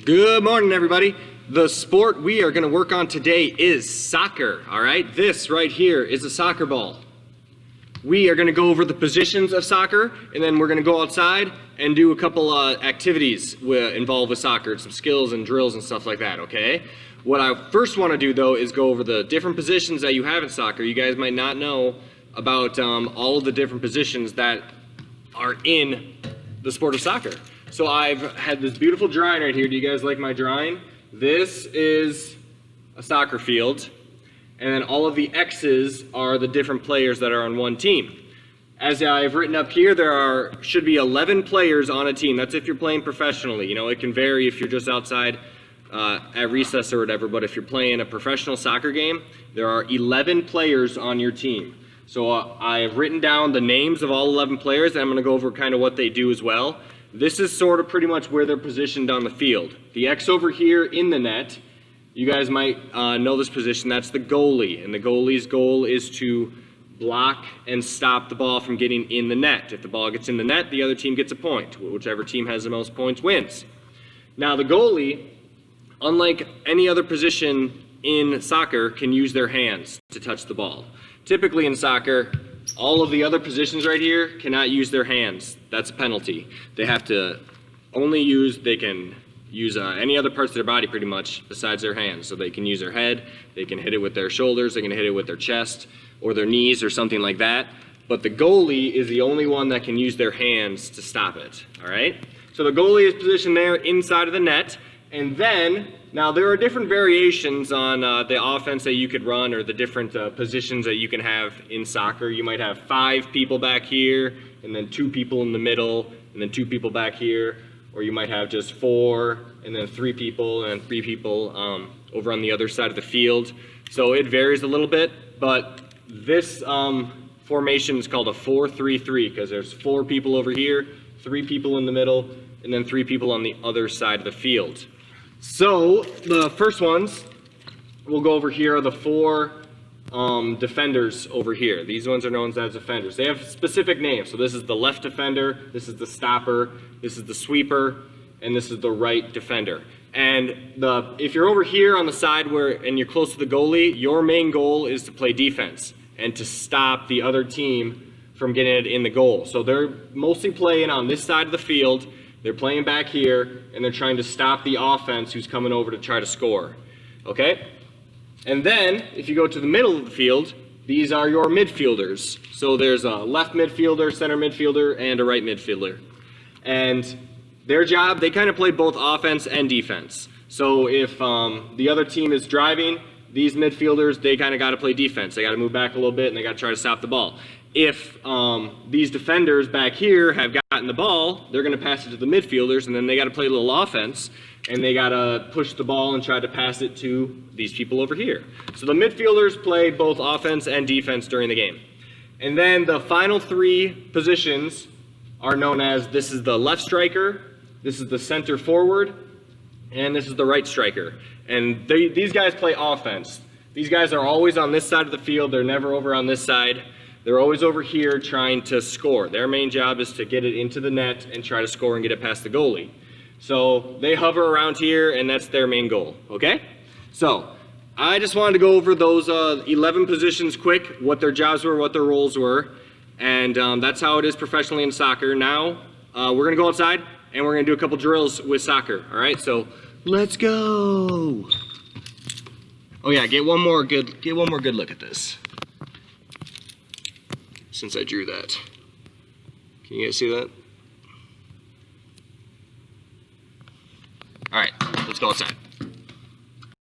Good morning, everybody. The sport we are going to work on today is soccer, all right? This right here is a soccer ball. We are going to go over the positions of soccer, and then we're going to go outside and do a couple activities involved with soccer, some skills and drills and stuff like that, okay? What I first want to do, though, is go over the different positions that you have in soccer. You guys might not know about all of the different positions that are in the sport of soccer. So I've had this beautiful drawing right here. Do you guys like my drawing? This is a soccer field, and then all of the X's are the different players that are on one team. As I've written up here, should be 11 players on a team. That's if you're playing professionally. You know, it can vary if you're just outside at recess or whatever, but if you're playing a professional soccer game, there are 11 players on your team. So I've written down the names of all 11 players, and I'm going to go over kind of what they do as well. This is sort of pretty much where they're positioned on the field. The X over here in the net, you guys might know this position, that's the goalie. And the goalie's goal is to block and stop the ball from getting in the net. If the ball gets in the net, the other team gets a point. Whichever team has the most points wins. Now the goalie, unlike any other position in soccer, can use their hands to touch the ball. Typically in soccer, all of the other positions right here cannot use their hands. That's a penalty. They have to they can use any other parts of their body pretty much besides their hands. So they can use their head, they can hit it with their shoulders, they can hit it with their chest or their knees or something like that. But the goalie is the only one that can use their hands to stop it, all right? So the goalie is positioned there inside of the net. And then, now there are different variations on the offense that you could run or the different positions that you can have in soccer. You might have 5 people back here, and then 2 people in the middle, and then 2 people back here. Or you might have just 4, and then 3 people, and 3 people over on the other side of the field. So it varies a little bit, but this formation is called a 4-3-3 because there's 4 people over here, 3 people in the middle, and then 3 people on the other side of the field. So the first ones we'll go over here are the 4 defenders over here. These ones are known as defenders. They have specific names. So this is the left defender, this is the stopper, this is the sweeper, and this is the right defender. And if you're over here on the side and you're close to the goalie, your main goal is to play defense and to stop the other team from getting it in the goal. So they're mostly playing on this side of the field. They're playing back here, and they're trying to stop the offense who's coming over to try to score, okay? And then, if you go to the middle of the field, these are your midfielders. So there's a left midfielder, center midfielder, and a right midfielder. And their job, they kind of play both offense and defense. So if the other team is driving, these midfielders, they kind of got to play defense. They got to move back a little bit, and they got to try to stop the ball. If these defenders back here have gotten the ball, they're going to pass it to the midfielders, and then they got to play a little offense, and they got to push the ball and try to pass it to these people over here. So the midfielders play both offense and defense during the game. And then the final 3 positions are known as, this is the left striker, this is the center forward, and this is the right striker. And these guys play offense. These guys are always on this side of the field. They're never over on this side. They're always over here trying to score. Their main job is to get it into the net and try to score and get it past the goalie. So they hover around here, and that's their main goal, okay? So I just wanted to go over those 11 positions quick, what their jobs were, what their roles were, and that's how it is professionally in soccer. Now we're going to go outside, and we're going to do a couple drills with soccer, all right? So let's go. Oh yeah, get one more good look at this. Since I drew that. Can you guys see that? All right, let's go outside.